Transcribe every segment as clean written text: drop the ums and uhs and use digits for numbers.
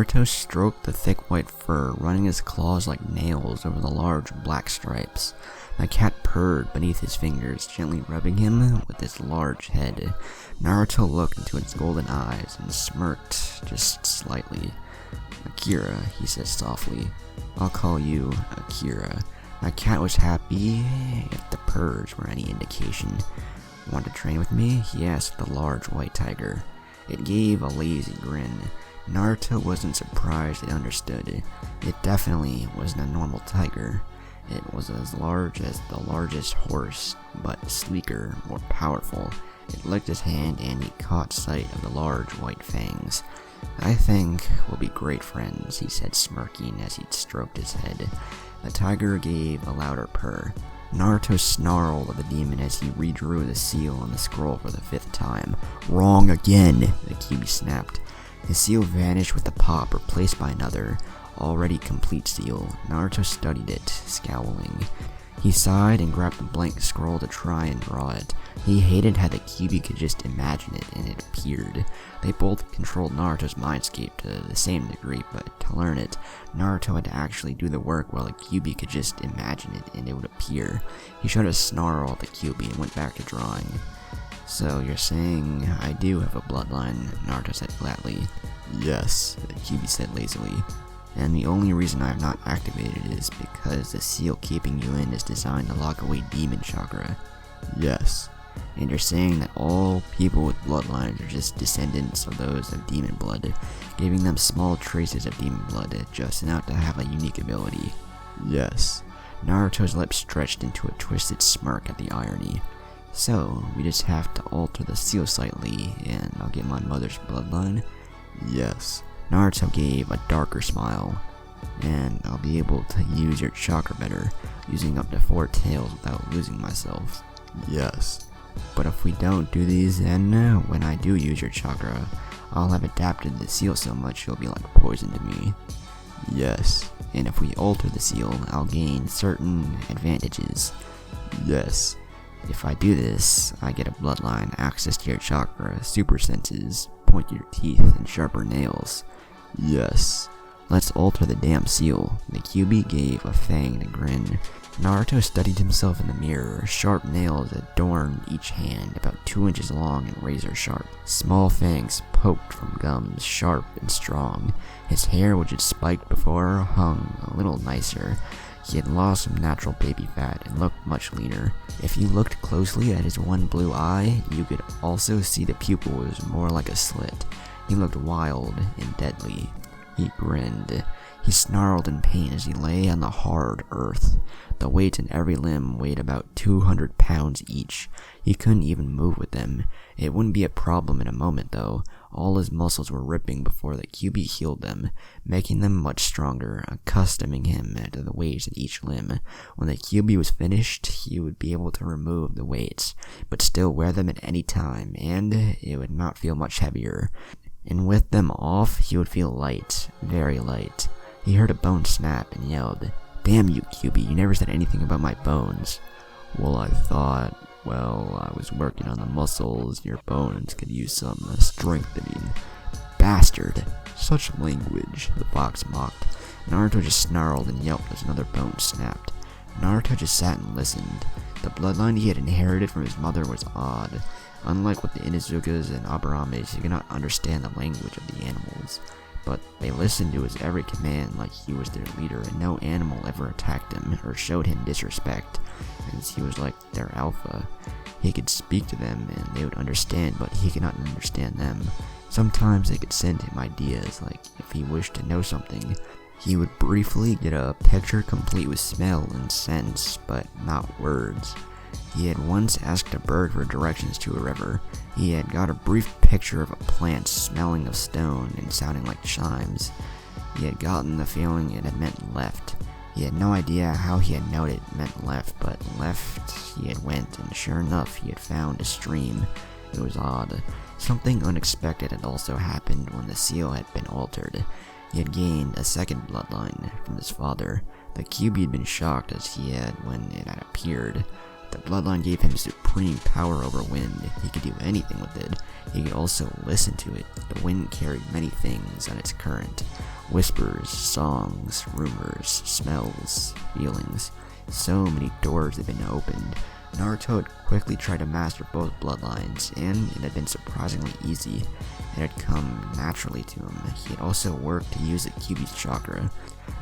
Naruto stroked the thick white fur, running his claws like nails over the large black stripes. The cat purred beneath his fingers, gently rubbing him with its large head. Naruto looked into its golden eyes and smirked just slightly. "Akira," he said softly. "I'll call you Akira." My cat was happy, if the purrs were any indication. "Want to train with me?" he asked the large white tiger. It gave a lazy grin. Naruto wasn't surprised it understood. It definitely wasn't a normal tiger. It was as large as the largest horse, but sleeker, more powerful. It licked his hand and he caught sight of the large white fangs. "I think we'll be great friends," he said, smirking as he stroked his head. The tiger gave a louder purr. Naruto snarled at the demon as he redrew the seal on the scroll for the 5th time. "Wrong again!" the Kyuubi snapped. The seal vanished with a pop, replaced by another, already complete seal. Naruto studied it, scowling. He sighed and grabbed the blank scroll to try and draw it. He hated how the Kyuubi could just imagine it, and it appeared. They both controlled Naruto's mindscape to the same degree, but to learn it, Naruto had to actually do the work while the Kyuubi could just imagine it and it would appear. He shot a snarl at the Kyuubi and went back to drawing. "So you're saying I do have a bloodline?" Naruto said flatly. "Yes," the Kyuubi said lazily. "And the only reason I have not activated it is because the seal keeping you in is designed to lock away demon chakra." "Yes." "And you're saying that all people with bloodlines are just descendants of those of demon blood, giving them small traces of demon blood just enough to have a unique ability?" "Yes." Naruto's lips stretched into a twisted smirk at the irony. "So, we just have to alter the seal slightly, and I'll get my mother's bloodline?" "Yes." Naruto gave a darker smile. "And I'll be able to use your chakra better, using up to 4 tails without losing myself." "Yes." "But if we don't do these, then when I do use your chakra, I'll have adapted the seal so much you'll be like poison to me." "Yes." "And if we alter the seal, I'll gain certain advantages." "Yes." "If I do this, I get a bloodline, access to your chakra, super senses, pointier teeth, and sharper nails." "Yes." "Let's alter the damn seal." The Kyuubi gave a fanged grin. Naruto studied himself in the mirror. Sharp nails adorned each hand, about 2 inches long and razor sharp. Small fangs poked from gums, sharp and strong. His hair, which had spiked before, hung a little nicer. He had lost some natural baby fat and looked much leaner. If you looked closely at his one blue eye, you could also see the pupil was more like a slit. He looked wild and deadly. He grinned. He snarled in pain as he lay on the hard earth. The weights in every limb weighed about 200 pounds each. He couldn't even move with them. It wouldn't be a problem in a moment, though. All his muscles were ripping before the Kyuubi healed them, making them much stronger, accustoming him to the weights in each limb. When the Kyuubi was finished, he would be able to remove the weights, but still wear them at any time, and it would not feel much heavier. And with them off, he would feel light, very light. He heard a bone snap and yelled, "Damn you, Kyuubi, you never said anything about my bones." "Well, I thought, I was working on the muscles. Your bones could use some strengthening." "Bastard." "Such language," the fox mocked. Naruto just snarled and yelped as another bone snapped. Naruto just sat and listened. The bloodline he had inherited from his mother was odd. Unlike with the Inuzukas and Abarames, he could not understand the language of the animals. But they listened to his every command like he was their leader, and no animal ever attacked him or showed him disrespect, as he was like their alpha. He could speak to them and they would understand, but he could not understand them. Sometimes they could send him ideas, like if he wished to know something, he would briefly get a picture complete with smell and sense, but not words. He had once asked a bird for directions to a river. He had got a brief picture of a plant smelling of stone and sounding like chimes. He had gotten the feeling it had meant left. He had no idea how he had known it meant left, but left he had went, and sure enough he had found a stream. It was odd. Something unexpected had also happened when the seal had been altered. He had gained a second bloodline from his father. The Kyuubi had been shocked as he had when it had appeared. The Bloodline gave him supreme power over wind. He could do anything with it. He could also listen to it. The wind carried many things on its current. Whispers, songs, rumors, smells, feelings. So many doors had been opened. Naruto had quickly tried to master both bloodlines, and it had been surprisingly easy. It had come naturally to him. He had also worked to use the Kyuubi's chakra.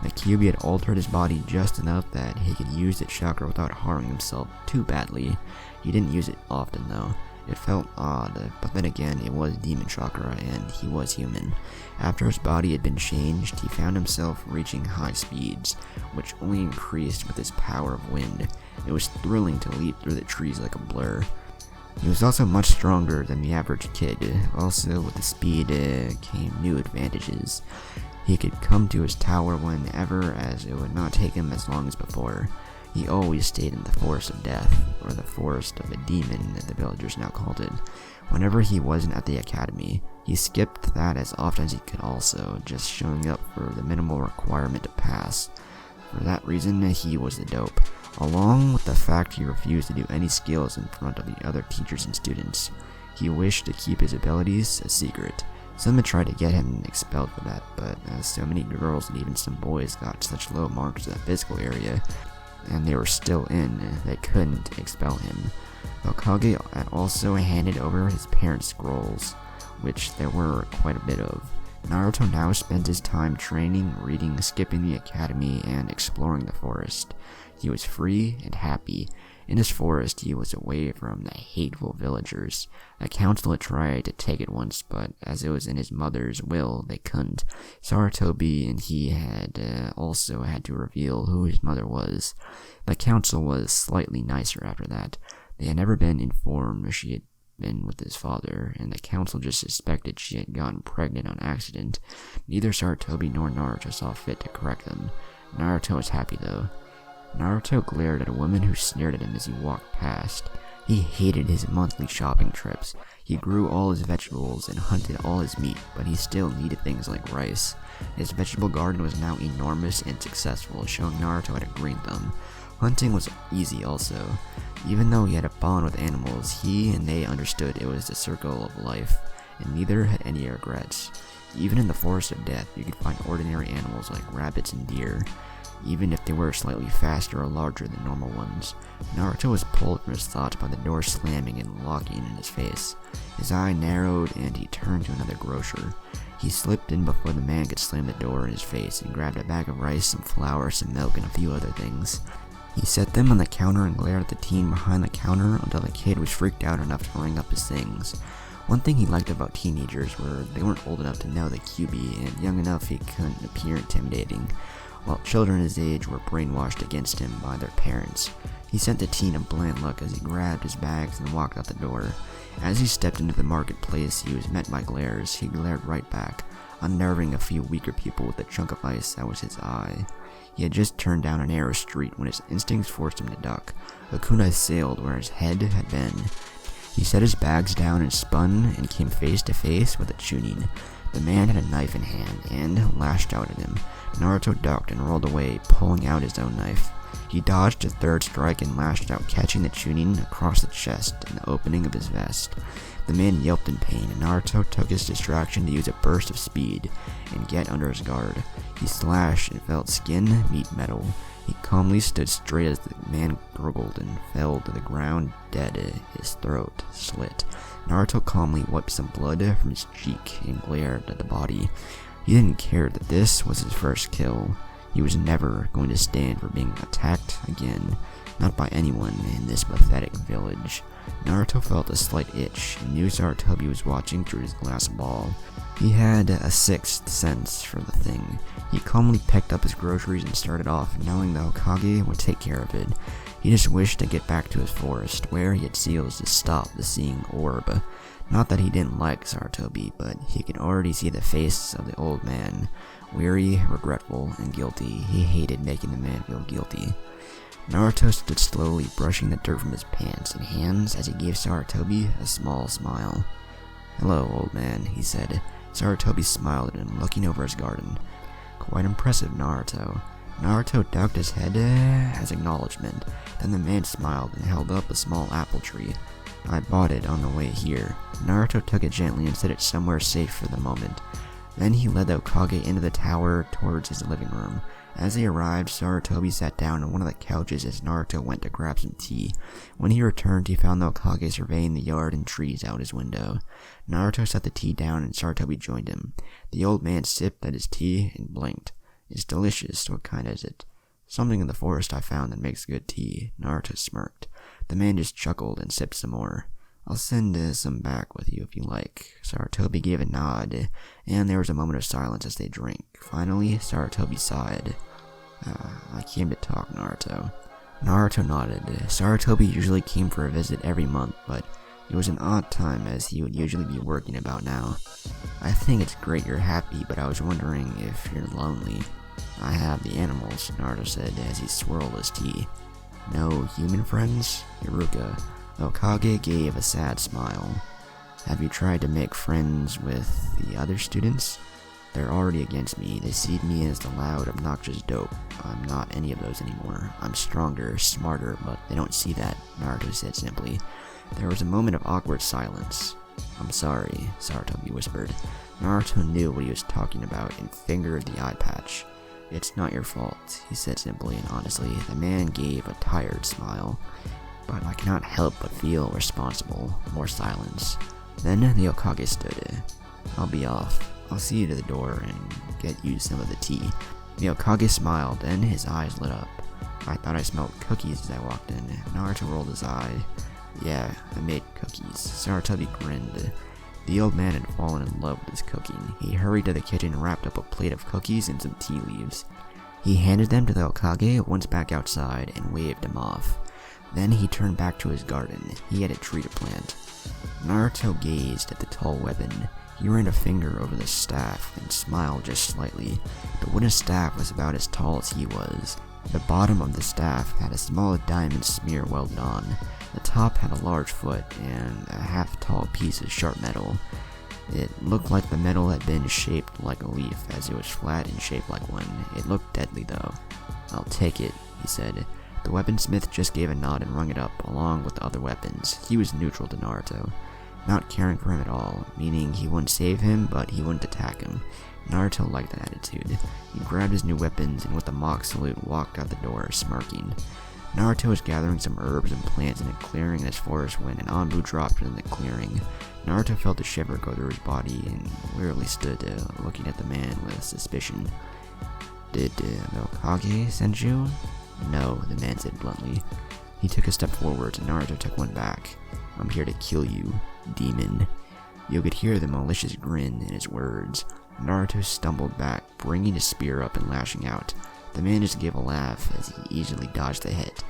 The Kyuubi had altered his body just enough that he could use the chakra without harming himself too badly. He didn't use it often though. It felt odd, but then again, it was demon chakra and he was human. After his body had been changed, he found himself reaching high speeds, which only increased with his power of wind. It was thrilling to leap through the trees like a blur. He was also much stronger than the average kid. Also, with the speed came new advantages. He could come to his tower whenever, as it would not take him as long as before. He always stayed in the Forest of Death, or the Forest of the Demon that the villagers now called it. Whenever he wasn't at the academy, he skipped that as often as he could also, just showing up for the minimal requirement to pass. For that reason, he was the dope, along with the fact he refused to do any skills in front of the other teachers and students. He wished to keep his abilities a secret. Some had tried to get him expelled for that, but as so many girls and even some boys got such low marks in the physical area, and they were still in, they couldn't expel him. Hokage had also handed over his parents' scrolls, which there were quite a bit of. Naruto now spent his time training, reading, skipping the academy, and exploring the forest. He was free and happy. In his forest, he was away from the hateful villagers. The council had tried to take it once, but as it was in his mother's will, they couldn't. Sarutobi and he had also had to reveal who his mother was. The council was slightly nicer after that. They had never been informed she had been with his father, and the council just suspected she had gotten pregnant on accident. Neither Sarutobi nor Naruto saw fit to correct them. Naruto was happy though. Naruto glared at a woman who sneered at him as he walked past. He hated his monthly shopping trips. He grew all his vegetables and hunted all his meat, but he still needed things like rice. His vegetable garden was now enormous and successful, showing Naruto had a green thumb. Hunting was easy also. Even though he had a bond with animals, he and they understood it was the circle of life, and neither had any regrets. Even in the Forest of Death, you could find ordinary animals like rabbits and deer, even if they were slightly faster or larger than normal ones. Naruto was pulled from his thoughts by the door slamming and locking in his face. His eye narrowed and he turned to another grocer. He slipped in before the man could slam the door in his face and grabbed a bag of rice, some flour, some milk, and a few other things. He set them on the counter and glared at the teen behind the counter until the kid was freaked out enough to ring up his things. One thing he liked about teenagers were they weren't old enough to know the Kyuubi and young enough he couldn't appear intimidating, while children his age were brainwashed against him by their parents. He sent the teen a bland look as he grabbed his bags and walked out the door. As he stepped into the marketplace, he was met by glares. He glared right back, unnerving a few weaker people with a chunk of ice that was his eye. He had just turned down a narrow street when his instincts forced him to duck. A kunai sailed where his head had been. He set his bags down and spun and came face to face with a Chunin. The man had a knife in hand and lashed out at him. Naruto ducked and rolled away, pulling out his own knife. He dodged a third strike and lashed out, catching the Chunin across the chest and the opening of his vest. The man yelped in pain, and Naruto took his distraction to use a burst of speed and get under his guard. He slashed and felt skin meet metal. He calmly stood straight as the man gurgled and fell to the ground dead, his throat slit. Naruto calmly wiped some blood from his cheek and glared at the body. He didn't care that this was his first kill. He was never going to stand for being attacked again, not by anyone in this pathetic village. Naruto felt a slight itch and knew Sarutobi was watching through his glass ball. He had a sixth sense for the thing. He calmly picked up his groceries and started off, knowing the Hokage would take care of it. He just wished to get back to his forest, where he had seals to stop the seeing orb. Not that he didn't like Sarutobi, but he could already see the face of the old man. Weary, regretful, and guilty. He hated making the man feel guilty. Naruto stood slowly, brushing the dirt from his pants and hands as he gave Sarutobi a small smile. "Hello, old man," he said. Sarutobi smiled at him, looking over his garden. "Quite impressive, Naruto." Naruto ducked his head as acknowledgement. Then the man smiled and held up a small apple tree. I bought it on the way here. Naruto took it gently and set it somewhere safe for the moment. Then he led the Hokage into the tower towards his living room. As they arrived, Sarutobi sat down on one of the couches as Naruto went to grab some tea. When he returned, he found the Hokage surveying the yard and trees out his window. Naruto set the tea down and Sarutobi joined him. The old man sipped at his tea and blinked. "It's delicious. What kind is it?" "Something in the forest I found that makes good tea." Naruto smirked. The man just chuckled and sipped some more. "I'll send some back with you if you like." Sarutobi gave a nod, and there was a moment of silence as they drank. Finally, Sarutobi sighed. "I came to talk, Naruto." Naruto nodded. Sarutobi usually came for a visit every month, but it was an odd time as he would usually be working about now. "I think it's great you're happy, but I was wondering if you're lonely." "I have the animals," Naruto said as he swirled his tea. "No human friends?" Iruka, the Hokage, gave a sad smile. "Have you tried to make friends with the other students?" "They're already against me. They see me as the loud, obnoxious dope. I'm not any of those anymore. I'm stronger, smarter, but they don't see that," Naruto said simply. There was a moment of awkward silence. "I'm sorry," Sarutobi whispered. Naruto knew what he was talking about and fingered the eye patch. "It's not your fault," he said simply and honestly. The man gave a tired smile. "But I cannot help but feel responsible." More silence. Then the Hokage stood. "I'll be off. I'll see you to the door and get you some of the tea." The Hokage smiled, then his eyes lit up. "I thought I smelled cookies as I walked in." Naruto rolled his eye. "Yeah, I made cookies." Sarutobi grinned. The old man had fallen in love with his cooking. He hurried to the kitchen and wrapped up a plate of cookies and some tea leaves. He handed them to the Hokage once back outside and waved him off. Then he turned back to his garden. He had a tree to plant. Naruto gazed at the tall weapon. He ran a finger over the staff and smiled just slightly. The wooden staff was about as tall as he was. The bottom of the staff had a small diamond smear welded on. The top had a large foot and a half-tall piece of sharp metal. It looked like the metal had been shaped like a leaf, as it was flat and shaped like one. It looked deadly though. "I'll take it," he said. The weaponsmith just gave a nod and rung it up, along with the other weapons. He was neutral to Naruto, not caring for him at all, meaning he wouldn't save him, but he wouldn't attack him. Naruto liked that attitude. He grabbed his new weapons and with a mock salute walked out the door, smirking. Naruto was gathering some herbs and plants in a clearing in his forest when an AMBU dropped into the clearing. Naruto felt a shiver go through his body and wearily stood looking at the man with suspicion. "Did the Hokage send you?" "No," the man said bluntly. He took a step forward and Naruto took one back. "I'm here to kill you, demon." You could hear the malicious grin in his words. Naruto stumbled back, bringing his spear up and lashing out. The man just gave a laugh as he easily dodged the hit.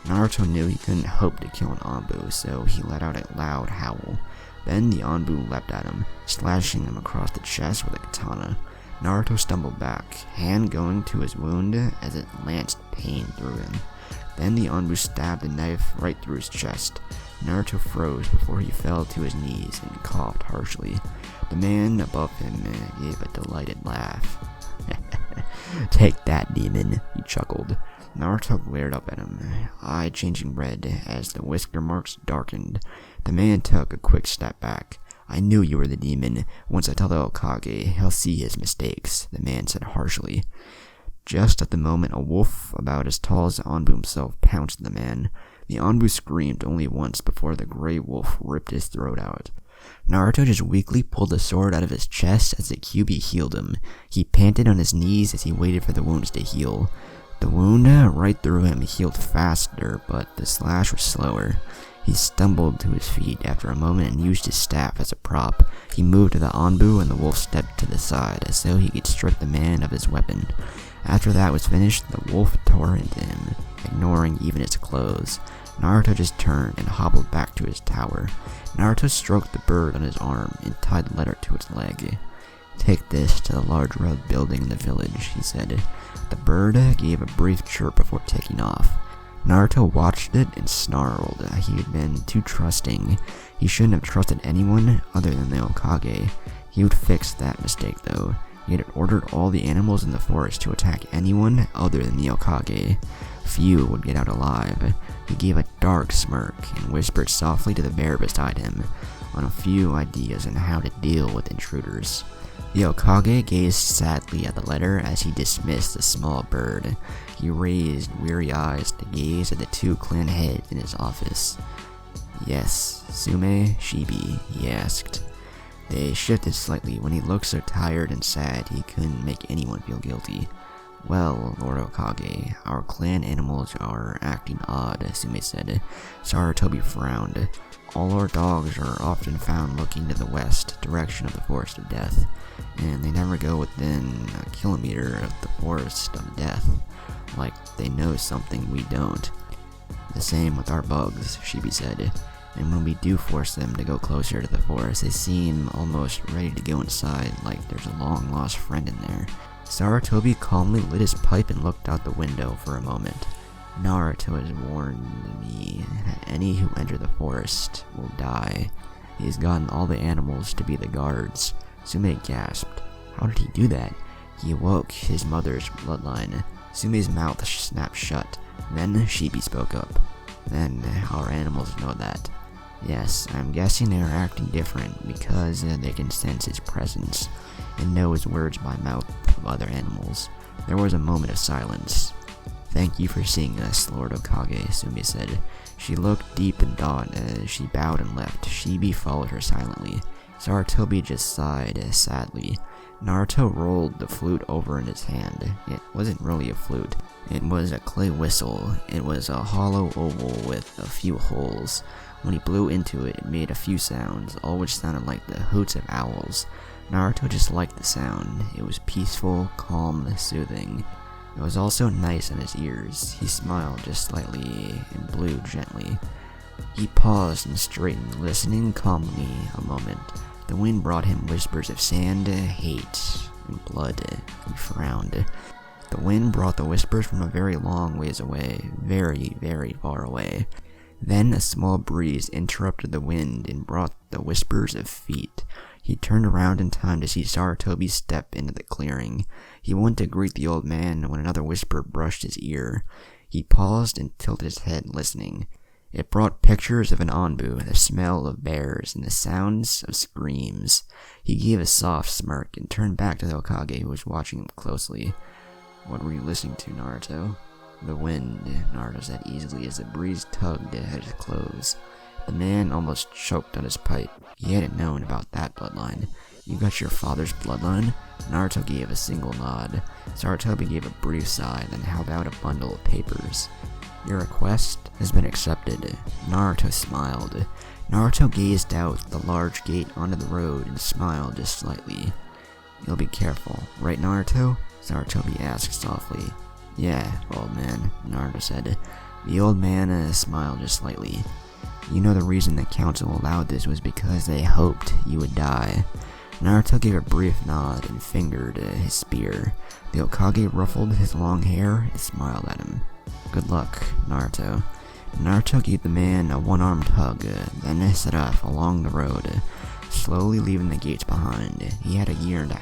Naruto knew he couldn't hope to kill an AMBU, so he let out a loud howl. Then the AMBU leapt at him, slashing him across the chest with a katana. Naruto stumbled back, hand going to his wound as it lanced pain through him. Then the AMBU stabbed the knife right through his chest. Naruto froze before he fell to his knees and coughed harshly. The man above him gave a delighted laugh. "Take that, demon," he chuckled. Naruto glared up at him, eye changing red as the whisker marks darkened. The man took a quick step back. "I knew you were the demon. Once I tell the Hokage, he'll see his mistakes," the man said harshly. Just at the moment, a wolf about as tall as the AMBU himself pounced the man. The AMBU screamed only once before the gray wolf ripped his throat out. Naruto just weakly pulled the sword out of his chest as the Kyuubi healed him. He panted on his knees as he waited for the wounds to heal. The wound right through him healed faster, but the slash was slower. He stumbled to his feet after a moment and used his staff as a prop. He moved to the AMBU and the wolf stepped to the side as though he could strip the man of his weapon. After that was finished, the wolf tore into him, ignoring even his clothes. Naruto just turned and hobbled back to his tower. Naruto stroked the bird on his arm and tied the letter to its leg. "Take this to the large red building in the village," he said. The bird gave a brief chirp before taking off. Naruto watched it and snarled. He had been too trusting. He shouldn't have trusted anyone other than the Hokage. He would fix that mistake though. He had ordered all the animals in the forest to attack anyone other than the Hokage. Few would get out alive. He gave a dark smirk and whispered softly to the bear beside him on a few ideas on how to deal with intruders. The Hokage gazed sadly at the letter as he dismissed the small bird. He raised weary eyes to gaze at the two clan heads in his office. "Yes, Sume, Shibi?" he asked. They shifted slightly when he looked so tired and sad he couldn't make anyone feel guilty. "Well, Lord Hokage, our clan animals are acting odd," Sume said. Sarutobi frowned. "All our dogs are often found looking to the west, direction of the Forest of Death, and they never go within a kilometer of the Forest of Death, like they know something we don't." "The same with our bugs," Shibi said, "and when we do force them to go closer to the forest, they seem almost ready to go inside, like there's a long-lost friend in there." Sarutobi calmly lit his pipe and looked out the window for a moment. "Naruto has warned me that any who enter the forest will die. He has gotten all the animals to be the guards." Sume gasped. "How did he do that?" "He awoke his mother's bloodline." Sume's mouth snapped shut. Then Shibi spoke up. "Then our animals know that." "Yes, I'm guessing they are acting different because they can sense his presence and know his words by mouth of other animals." There was a moment of silence. "Thank you for seeing us, Lord Hokage," Sume said. She looked deep in thought as she bowed and left. Shibi followed her silently. Sarutobi just sighed sadly. Naruto rolled the flute over in his hand. It wasn't really a flute. It was a clay whistle. It was a hollow oval with a few holes. When he blew into it, it made a few sounds, all which sounded like the hoots of owls. Naruto just liked the sound. It was peaceful, calm, soothing. It was also nice in his ears. He smiled just slightly and blew gently. He paused and straightened, listening calmly a moment. The wind brought him whispers of sand, hate, and blood. He frowned. The wind brought the whispers from a very long ways away, very, very far away. Then a small breeze interrupted the wind and brought the whispers of feet. He turned around in time to see Sarutobi step into the clearing. He went to greet the old man when another whisper brushed his ear. He paused and tilted his head, listening. It brought pictures of an AMBU, the smell of bears, and the sounds of screams. He gave a soft smirk and turned back to the Hokage, who was watching him closely. "What were you listening to, Naruto?" "The wind," Naruto said easily as the breeze tugged at his clothes. The man almost choked on his pipe. He hadn't known about that bloodline. "You got your father's bloodline?" Naruto gave a single nod. Sarutobi gave a brief sigh, then held out a bundle of papers. "Your request has been accepted." Naruto smiled. Naruto gazed out the large gate onto the road and smiled just slightly. "You'll be careful, right, Naruto?" Sarutobi asked softly. "Yeah, old man," Naruto said. The old man smiled just slightly. "You know the reason the council allowed this was because they hoped you would die." Naruto gave a brief nod and fingered his spear. The Hokage ruffled his long hair and smiled at him. "Good luck, Naruto." Naruto gave the man a one-armed hug, then set off along the road, slowly leaving the gates behind. He had a year and a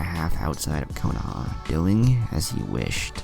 half outside of Konoha, doing as he wished.